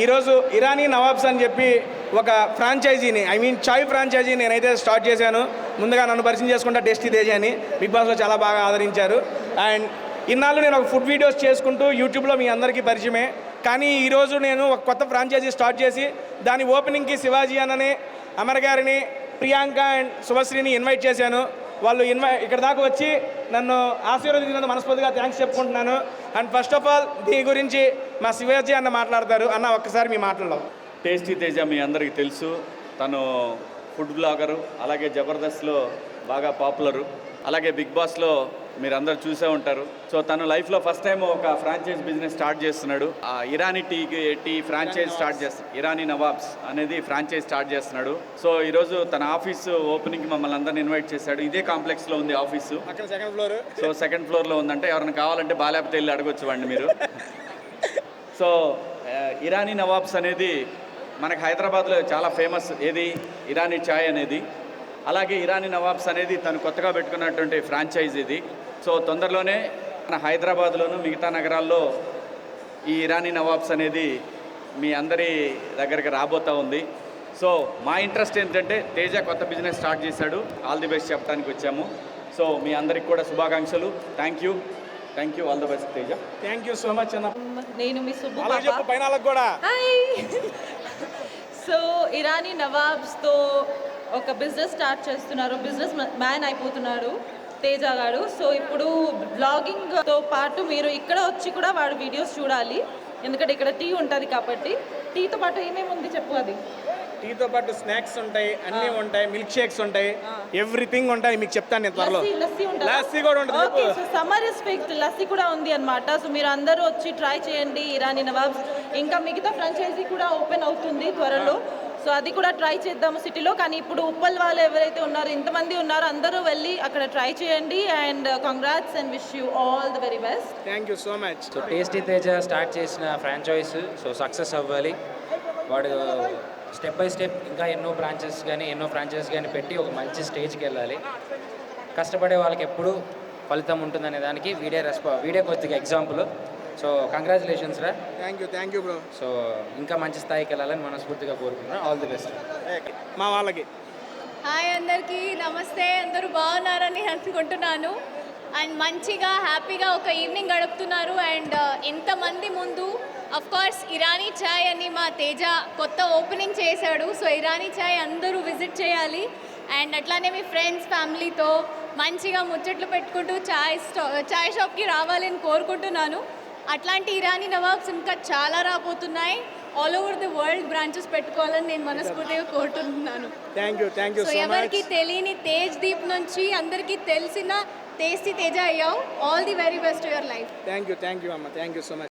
ఈరోజు ఇరానీ నవాబ్స్ అని చెప్పి ఒక ఫ్రాంచైజీని చాయ్ ఫ్రాంచైజీ నేనైతే స్టార్ట్ చేశాను. ముందుగా నన్ను పరిచయం చేసుకుంటా టేస్టీ తేజ అని బిగ్ బాస్లో చాలా బాగా ఆదరించారు. అండ్ ఇన్నాళ్ళు నేను ఒక ఫుడ్ వీడియోస్ చేసుకుంటూ యూట్యూబ్లో మీ అందరికీ పరిచయమే. కానీ ఈరోజు నేను ఒక కొత్త ఫ్రాంచైజీ స్టార్ట్ చేసి దాని ఓపెనింగ్కి శివాజీ అన్నని, అమర్ గారిని, ప్రియాంక అండ్ శుభశ్రీని ఇన్వైట్ చేశాను. వాళ్ళు ఇక్కడ దాకా వచ్చి నన్ను ఆశీర్వదించినందుకు మనస్ఫూర్తిగా థ్యాంక్స్ చెప్పుకుంటున్నాను. అండ్ ఫస్ట్ ఆఫ్ ఆల్ దీని గురించి మా శివాజీ అన్న మాట్లాడతారు. అన్న ఒక్కసారి మీ మాటల్లో. టేస్టీ తేజ మీ అందరికీ తెలుసు. తను ఫుడ్ బ్లాగరు, అలాగే జబర్దస్త్లో బాగా పాపులరు, అలాగే బిగ్ బాస్లో మీరు అందరు చూసే ఉంటారు. సో తను లైఫ్లో ఫస్ట్ టైం ఒక ఫ్రాంచైజ్ బిజినెస్ స్టార్ట్ చేస్తున్నాడు. ఇరానీ టీ ఫ్రాంచైజ్ స్టార్ట్ చేస్తాడు. ఇరానీ నవాబ్స్ అనేది ఫ్రాంచైజ్ స్టార్ట్ చేస్తున్నాడు. సో ఈరోజు తన ఆఫీసు ఓపెనింగ్కి మమ్మల్ని అందరిని ఇన్వైట్ చేశాడు. ఇదే కాంప్లెక్స్లో ఉంది ఆఫీసు. సో సెకండ్ ఫ్లోర్లో ఉందంటే ఎవరైనా కావాలంటే బాలేపతి వెళ్ళి అడగొచ్చు వాడిని మీరు. సో ఇరానీ నవాబ్స్ అనేది మనకు హైదరాబాద్లో చాలా ఫేమస్. ఏది ఇరానీ చాయ్ అనేది. అలాగే ఇరానీ నవాబ్స్ అనేది తను కొత్తగా పెట్టుకున్నటువంటి ఫ్రాంచైజ్ ఇది. సో తొందరలోనే మన హైదరాబాద్లోను మిగతా నగరాల్లో ఈ ఇరానీ నవాబ్స్ అనేది మీ అందరి దగ్గరికి రాబోతూ ఉంది. సో మా ఇంట్రెస్ట్ ఏంటంటే తేజ కొత్త బిజినెస్ స్టార్ట్ చేశాడు. ఆల్ ది బెస్ట్ చెప్పడానికి వచ్చాము. సో మీ అందరికి కూడా శుభాకాంక్షలు. Thank you, all the best Teja. Thank you so much అన్న. నేను మీ సుబ్బు కూడా. సో ఇరానీ నవాబ్స్తో ఒక బిజినెస్ స్టార్ట్ చేస్తున్నారు. బిజినెస్ మ్యాన్ అయిపోతున్నాడు తేజ గారు. సో ఇప్పుడు బ్లాగింగ్తో పాటు మీరు ఇక్కడ వచ్చి కూడా వాడు వీడియోస్ చూడాలి. ఎందుకంటే ఇక్కడ టీ ఉంటుంది కాబట్టి. టీతో పాటు ఏమేమి ఉంది చెప్పు. అది టీతో పాటు స్నాక్స్ ఉంటాయి, అన్నీ ఉంటాయి, మిల్క్ షేక్స్ ఉంటాయి, ఎవ్రీథింగ్ ఉంటాయి. మీకు చెప్తాను నేను త్వరలో. లస్సీ కూడా ఉంటుంది. Okay, so summer is fixed, lassi కూడా ఉంది అనమాట. సో మీరు అందరూ వచ్చి ట్రై చేయండి ఇరానీ నవాబ్స్. ఇంకా మిగతా ఫ్రాంచైజీ కూడా ఓపెన్ అవుతుంది త్వరలో. సో అది కూడా ట్రై చేద్దాము సిటీలో. కానీ ఇప్పుడు ఉప్పల్ వాళ్ళు ఎవరైతే ఉన్నారో, ఇంతమంది ఉన్నారో, అందరూ వెళ్ళి అక్కడ ట్రై చేయండి. And congrats and wish you all the very best. Thank you so much. So tasty Teja start చేసిన ఫ్రాంచైజ్ సో సక్సెస్ అవ్వాలి. వాడు స్టెప్ బై స్టెప్ ఇంకా ఎన్నో ఫ్రాంచైజెస్ కానీ పెట్టి ఒక మంచి స్టేజ్కి వెళ్ళాలి. కష్టపడే వాళ్ళకి ఎప్పుడు ఫలితం ఉంటుందనే దానికి వీడియో కొద్దిగా ఎగ్జాంపుల్. సో కంగ్రాచులేషన్స్ రా. Thank you bro. సో ఇంకా మంచి స్థాయికి వెళ్ళాలని మనస్ఫూర్తిగా కోరుకుంటున్నాను. ఆల్ ది బెస్ట్ మా వాళ్ళకి. హాయ్ అందరికీ నమస్తే. అందరూ బాగున్నారని అనుకుంటున్నాను. అండ్ మంచిగా హ్యాపీగా ఒక ఈవినింగ్ గడుపుతున్నారు. అండ్ ఎంతమంది ముందు కోర్స్ ఇరానీ చాయ్ అని మా తేజ కొత్త ఓపెనింగ్ చేశాడు. సో ఇరానీ చాయ్ అందరూ విజిట్ చేయాలి. అండ్ అట్లానే మీ ఫ్రెండ్స్ ఫ్యామిలీతో మంచిగా ముచ్చట్లు పెట్టుకుంటూ చాయ్ షాప్కి రావాలని కోరుకుంటున్నాను. అట్లాంటి ఇరానీ నవాబ్స్ ఇంకా చాలా రాబోతున్నాయి. All over the world branches పెట్టుకోవాలని నేను మనస్ఫూర్తిగా కోరుకుంటున్నాను. Thank you. సో ఎవరికి తెలియని తేజ్ దీప్ నుంచి అందరికీ తెలిసిన టేస్టీ తేజ అయ్యావు. All the very best your life. Thank you అమ్మ. Thank you so much.